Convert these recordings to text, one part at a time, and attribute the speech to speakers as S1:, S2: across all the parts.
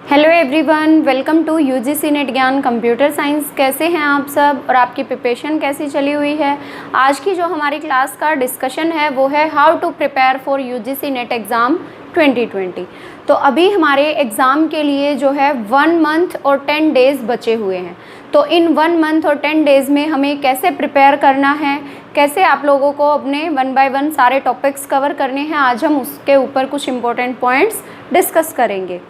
S1: Hello everyone, welcome to UGC NET Gyan computer science. कैसे हैं आप सब और आपकी प्रिपरेशन कैसी चली हुई है। आज की जो हमारी क्लास का डिस्कशन है वो है how to prepare for UGC NET exam 2020। तो अभी हमारे एग्ज़ाम के लिए जो है 1 मंथ और 10 डेज़ बचे हुए हैं। तो इन 1 मंथ और 10 डेज़ में हमें कैसे प्रिपेयर करना है, कैसे आप लोगों को अपने 1 बाय 1 सारे टॉपिक्स कवर करने हैं, आज हम उसके ऊपर कुछ इंपॉर्टेंट पॉइंट्स डिस्कस करेंगे।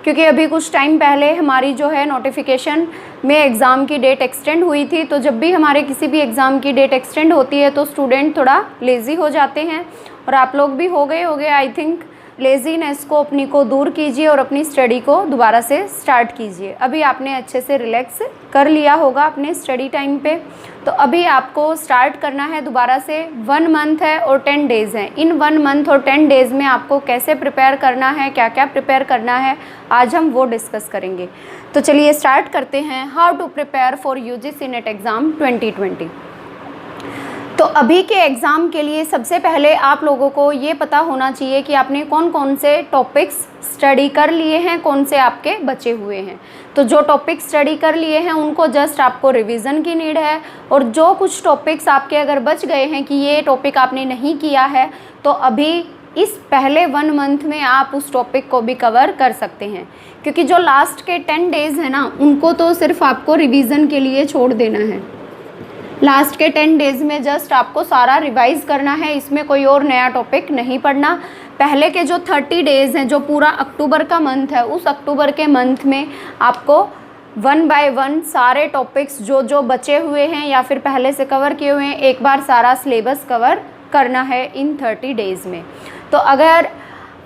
S1: क्योंकि अभी कुछ टाइम पहले हमारी जो है नोटिफिकेशन में एग्ज़ाम की डेट एक्सटेंड हुई थी। तो जब भी हमारे किसी भी एग्ज़ाम की डेट एक्सटेंड होती है तो स्टूडेंट थोड़ा लेज़ी हो जाते हैं, और आप लोग भी हो गए होंगे आई थिंक। लेज़ीनेस को अपनी को दूर कीजिए और अपनी स्टडी को दोबारा से स्टार्ट कीजिए। अभी आपने अच्छे से रिलैक्स कर लिया होगा अपने स्टडी टाइम पे, तो अभी आपको स्टार्ट करना है दोबारा से। 1 मंथ है और 10 डेज़ हैं। इन 1 मंथ और 10 डेज़ में आपको कैसे प्रिपेयर करना है, क्या क्या प्रिपेयर करना है, आज हम वो डिस्कस करेंगे। तो चलिए स्टार्ट करते हैं। How to prepare for UGC NET exam 2020। तो अभी के एग्ज़ाम के लिए सबसे पहले आप लोगों को ये पता होना चाहिए कि आपने कौन कौन से टॉपिक्स स्टडी कर लिए हैं, कौन से आपके बचे हुए हैं। तो जो टॉपिक्स स्टडी कर लिए हैं उनको जस्ट आपको रिवीजन की नीड है, और जो कुछ टॉपिक्स आपके अगर बच गए हैं कि ये टॉपिक आपने नहीं किया है, तो अभी इस पहले 1 मंथ में आप उस टॉपिक को भी कवर कर सकते हैं। क्योंकि जो लास्ट के 10 डेज़ हैं ना, उनको तो सिर्फ आपको रिवीजन के लिए छोड़ देना है। लास्ट के 10 डेज़ में जस्ट आपको सारा रिवाइज़ करना है, इसमें कोई और नया टॉपिक नहीं पढ़ना। पहले के जो 30 डेज़ हैं, जो पूरा अक्टूबर का मंथ है, उस अक्टूबर के मंथ में आपको 1 बाय 1 सारे टॉपिक्स जो जो बचे हुए हैं या फिर पहले से कवर किए हुए हैं, एक बार सारा सिलेबस कवर करना है इन 30 डेज़ में। तो अगर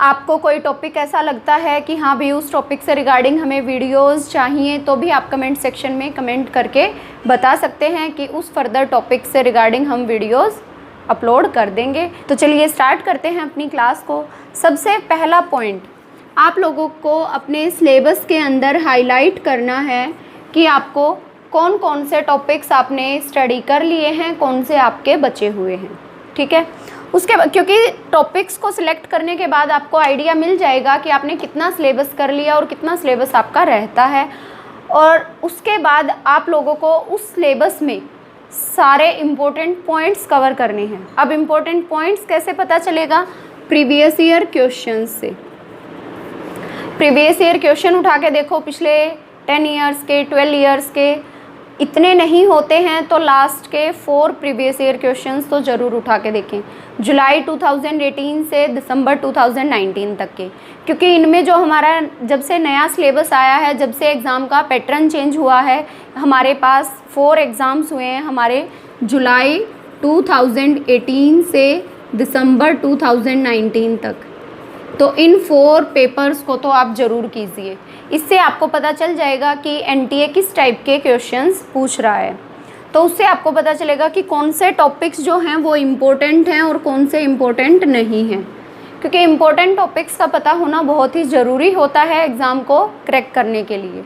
S1: आपको कोई टॉपिक ऐसा लगता है कि हाँ भी उस टॉपिक से रिगार्डिंग हमें वीडियोस चाहिए, तो भी आप कमेंट सेक्शन में कमेंट करके बता सकते हैं कि उस फर्दर टॉपिक से रिगार्डिंग हम वीडियोस अपलोड कर देंगे। तो चलिए स्टार्ट करते हैं अपनी क्लास को। सबसे पहला पॉइंट आप लोगों को अपने सिलेबस के अंदर हाईलाइट करना है कि आपको कौन कौन से टॉपिक्स आपने स्टडी कर लिए हैं, कौन से आपके बचे हुए हैं। ठीक है, उसके क्योंकि टॉपिक्स को सिलेक्ट करने के बाद आपको आइडिया मिल जाएगा कि आपने कितना सिलेबस कर लिया और कितना सिलेबस आपका रहता है, और उसके बाद आप लोगों को उस सिलेबस में सारे इम्पोर्टेंट पॉइंट्स कवर करने हैं। अब इम्पोर्टेंट पॉइंट्स कैसे पता चलेगा? प्रीवियस ईयर क्वेश्चन से। प्रीवियस ईयर क्वेश्चन उठा के देखो, पिछले 10 ईयर्स के, 12 ईयर्स के, इतने नहीं होते हैं तो लास्ट के 4 प्रीवियस ईयर क्वेश्चंस तो ज़रूर उठा के देखें, जुलाई 2018 से दिसंबर 2019 तक के। क्योंकि इनमें जो हमारा जब से नया सिलेबस आया है, जब से एग्ज़ाम का पैटर्न चेंज हुआ है, हमारे पास 4 एग्ज़ाम्स हुए हैं हमारे, जुलाई 2018 से दिसंबर 2019 तक। तो इन 4 पेपर्स को तो आप ज़रूर कीजिए। इससे आपको पता चल जाएगा कि एनटीए किस टाइप के क्वेश्चंस पूछ रहा है। तो उससे आपको पता चलेगा कि कौन से टॉपिक्स जो हैं वो इम्पोर्टेंट हैं और कौन से इम्पोर्टेंट नहीं हैं। क्योंकि इम्पोर्टेंट टॉपिक्स का पता होना बहुत ही ज़रूरी होता है एग्ज़ाम को क्रैक करने के लिए।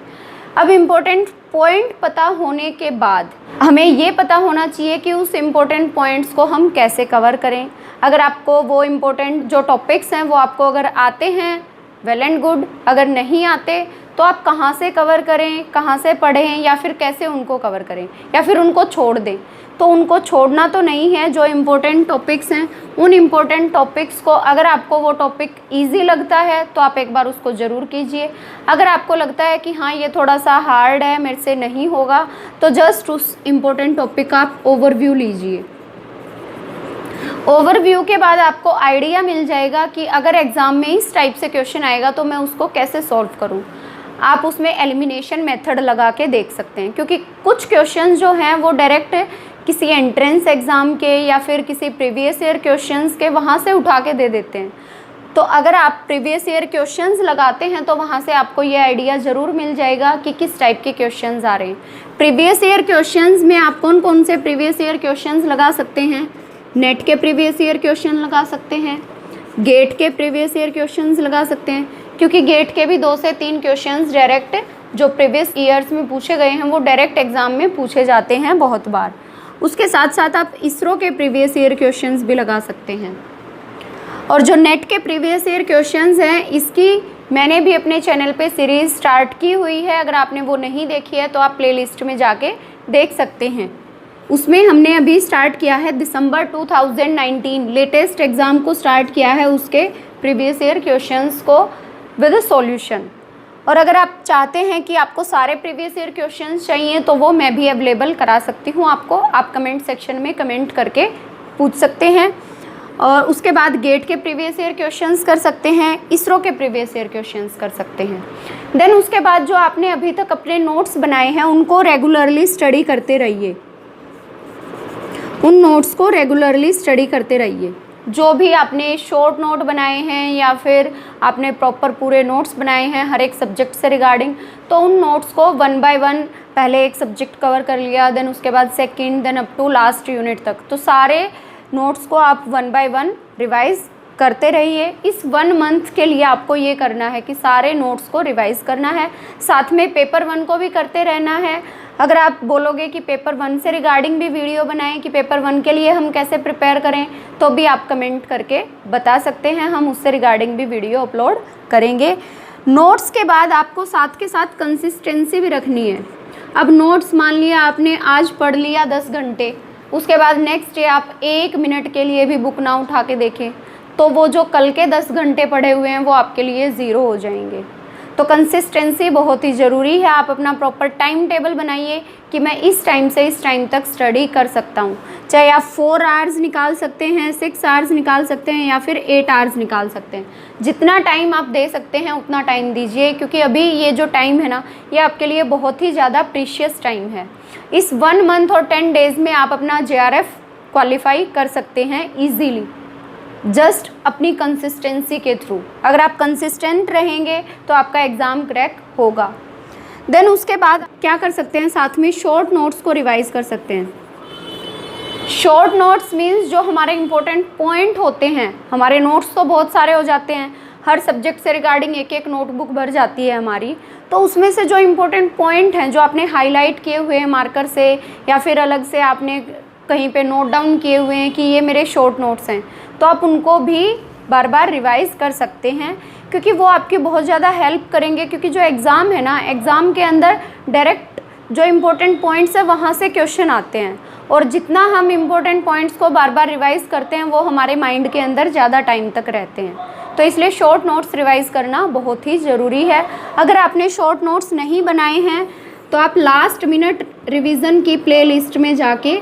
S1: अब इम्पोर्टेंट पॉइंट पता होने के बाद हमें ये पता होना चाहिए कि उस इम्पोर्टेंट पॉइंट्स को हम कैसे कवर करें। अगर आपको वो इम्पोर्टेंट जो टॉपिक्स हैं वो आपको अगर आते हैं, वेल एंड गुड। अगर नहीं आते तो आप कहाँ से कवर करें, कहाँ से पढ़ें, या फिर कैसे उनको कवर करें, या फिर उनको छोड़ दें। तो उनको छोड़ना तो नहीं है। जो इम्पोर्टेंट टॉपिक्स हैं, उन इम्पोर्टेंट टॉपिक्स को अगर आपको वो टॉपिक इजी लगता है तो आप एक बार उसको ज़रूर कीजिए। अगर आपको लगता है कि हाँ ये थोड़ा सा हार्ड है, मेरे से नहीं होगा, तो जस्ट उस इम्पोर्टेंट टॉपिक का आप ओवरव्यू लीजिए। ओवरव्यू के बाद आपको आइडिया मिल जाएगा कि अगर एग्ज़ाम में इस टाइप से क्वेश्चन आएगा तो मैं उसको कैसे सॉल्व करूं। आप उसमें एलिमिनेशन मेथड लगा के देख सकते हैं। क्योंकि कुछ क्वेश्चंस जो हैं वो डायरेक्ट किसी एंट्रेंस एग्ज़ाम के या फिर किसी प्रीवियस ईयर क्वेश्चंस के वहाँ से उठा के दे देते हैं। तो अगर आप प्रीवियस ईयर क्वेश्चंस लगाते हैं तो वहाँ से आपको ये आइडिया ज़रूर मिल जाएगा कि किस टाइप के क्वेश्चंस आ रहे हैं। प्रीवियस ईयर क्वेश्चंस में आप कौन कौन से प्रीवियस ईयर क्वेश्चंस लगा सकते हैं? नेट के प्रीवियस ईयर क्वेश्चन लगा सकते हैं, गेट के प्रीवियस ईयर क्वेश्चंस लगा सकते हैं। क्योंकि गेट के भी 2 से 3 क्वेश्चंस डायरेक्ट जो प्रीवियस ईयर्स में पूछे गए हैं वो डायरेक्ट एग्ज़ाम में पूछे जाते हैं बहुत बार। उसके साथ साथ आप इसरो के प्रीवियस ईयर क्वेश्चंस भी लगा सकते हैं। और जो नेट के प्रीवियस ईयर क्वेश्चंस हैं, इसकी मैंने भी अपने चैनल पे सीरीज़ स्टार्ट की हुई है, अगर आपने वो नहीं देखी है तो आप प्लेलिस्ट में जाके देख सकते हैं। उसमें हमने अभी स्टार्ट किया है दिसंबर 2019 लेटेस्ट एग्ज़ाम को स्टार्ट किया है, उसके प्रीवियस ईयर क्वेश्चंस को विद सॉल्यूशन। और अगर आप चाहते हैं कि आपको सारे प्रीवियस ईयर क्वेश्चंस चाहिए तो वो मैं भी अवेलेबल करा सकती हूँ आपको। आप कमेंट सेक्शन में कमेंट करके पूछ सकते हैं। और उसके बाद गेट के प्रीवियस ईयर क्वेश्चंस कर सकते हैं, इसरो के प्रीवियस ईयर क्वेश्चंस कर सकते हैं। देन उसके बाद जो आपने अभी तक अपने नोट्स बनाए हैं उनको रेगुलरली स्टडी करते रहिए, उन नोट्स को रेगुलरली स्टडी करते रहिए। जो भी आपने शॉर्ट नोट बनाए हैं या फिर आपने प्रॉपर पूरे नोट्स बनाए हैं हर एक सब्जेक्ट से रिगार्डिंग, तो उन नोट्स को 1 बाय 1 पहले एक सब्जेक्ट कवर कर लिया, देन उसके बाद second, then up to last unit तक, तो सारे नोट्स को आप 1 बाय 1 रिवाइज़ करते रहिए। इस 1 मंथ के लिए आपको ये करना है कि सारे नोट्स को रिवाइज़ करना है, साथ में पेपर 1 को भी करते रहना है। अगर आप बोलोगे कि पेपर 1 से रिगार्डिंग भी वीडियो बनाएं कि पेपर 1 के लिए हम कैसे प्रिपेयर करें, तो भी आप कमेंट करके बता सकते हैं, हम उससे रिगार्डिंग भी वीडियो अपलोड करेंगे। नोट्स के बाद आपको साथ के साथ कंसिस्टेंसी भी रखनी है। अब नोट्स मान लिया आपने आज पढ़ लिया 10 घंटे, उसके बाद नेक्स्ट डे आप 1 मिनट के लिए भी बुक ना उठा के देखें, तो वो जो कल के 10 घंटे पढ़े हुए हैं वो आपके लिए ज़ीरो हो जाएंगे। तो कंसिस्टेंसी बहुत ही ज़रूरी है। आप अपना प्रॉपर टाइम टेबल बनाइए कि मैं इस टाइम से इस टाइम तक स्टडी कर सकता हूँ। चाहे आप 4 आवर्स निकाल सकते हैं, 6 आवर्स निकाल सकते हैं या फिर 8 आवर्स निकाल सकते हैं। जितना टाइम आप दे सकते हैं उतना टाइम दीजिए, क्योंकि अभी ये जो टाइम है ना, ये आपके लिए बहुत ही ज़्यादा प्रीशियस टाइम है। इस 1 मंथ और 10 डेज़ में आप अपना JRF क्वालिफाई कर सकते हैं ईजीली, जस्ट अपनी कंसिस्टेंसी के थ्रू। अगर आप कंसिस्टेंट रहेंगे तो आपका एग्ज़ाम क्रैक होगा। देन उसके बाद क्या कर सकते हैं, साथ में शॉर्ट नोट्स को रिवाइज़ कर सकते हैं। शॉर्ट नोट्स मीन्स जो हमारे इम्पोर्टेंट पॉइंट होते हैं, हमारे नोट्स तो बहुत सारे हो जाते हैं, हर सब्जेक्ट से रिगार्डिंग एक एक नोटबुक भर जाती है हमारी, तो उसमें से जो इम्पोर्टेंट पॉइंट हैं, जो आपने हाईलाइट किए हुए हैं मार्कर से या फिर अलग से आपने कहीं पे नोट डाउन किए हुए हैं कि ये मेरे शॉर्ट नोट्स हैं, तो आप उनको भी बार बार रिवाइज़ कर सकते हैं, क्योंकि वो आपकी बहुत ज़्यादा हेल्प करेंगे। क्योंकि जो एग्ज़ाम है ना, एग्ज़ाम के अंदर डायरेक्ट जो इम्पोर्टेंट पॉइंट्स है वहाँ से क्वेश्चन आते हैं, और जितना हम इम्पोर्टेंट पॉइंट्स को बार बार रिवाइज़ करते हैं वो हमारे माइंड के अंदर ज़्यादा टाइम तक रहते हैं। तो इसलिए शॉर्ट नोट्स रिवाइज़ करना बहुत ही ज़रूरी है। अगर आपने शॉर्ट नोट्स नहीं बनाए हैं तो आप लास्ट मिनट रिवीज़न की प्लेलिस्ट में जाके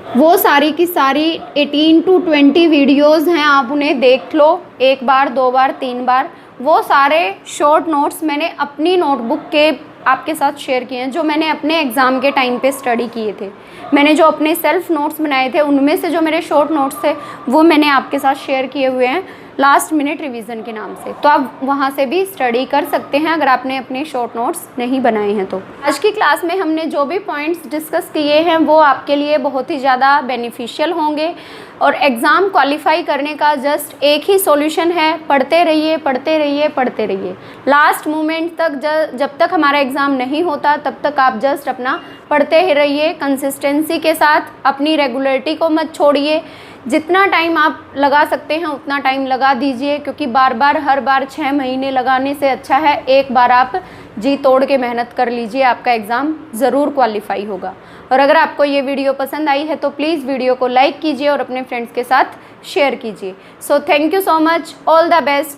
S1: वो सारी की सारी 18 to 20 वीडियोज़ हैं, आप उन्हें देख लो 1 बार 2 बार 3 बार। वो सारे शॉर्ट नोट्स मैंने अपनी नोटबुक के आपके साथ शेयर किए हैं, जो मैंने अपने एग्ज़ाम के टाइम पे स्टडी किए थे। मैंने जो अपने सेल्फ नोट्स बनाए थे उनमें से जो मेरे शॉर्ट नोट्स थे वो मैंने आपके साथ शेयर किए हुए हैं लास्ट मिनट रिवीजन के नाम से, तो आप वहाँ से भी स्टडी कर सकते हैं अगर आपने अपने शॉर्ट नोट्स नहीं बनाए हैं तो। आज की क्लास में हमने जो भी पॉइंट्स डिस्कस किए हैं वो आपके लिए बहुत ही ज़्यादा बेनिफिशियल होंगे, और एग्ज़ाम क्वालिफाई करने का जस्ट एक ही सॉल्यूशन है, पढ़ते रहिए पढ़ते रहिए पढ़ते रहिए। लास्ट मोमेंट तक जब तक हमारा एग्ज़ाम नहीं होता तब तक आप जस्ट अपना पढ़ते ही रहिए कंसिस्टेंसी के साथ, अपनी रेगुलरिटी को मत छोड़िए। जितना टाइम आप लगा सकते हैं उतना टाइम लगा दीजिए, क्योंकि बार बार हर बार 6 महीने लगाने से अच्छा है एक बार आप जी तोड़ के मेहनत कर लीजिए, आपका एग्ज़ाम ज़रूर क्वालिफाई होगा। और अगर आपको ये वीडियो पसंद आई है तो प्लीज़ वीडियो को लाइक कीजिए और अपने फ्रेंड्स के साथ शेयर कीजिए। So thank you so much, all the best.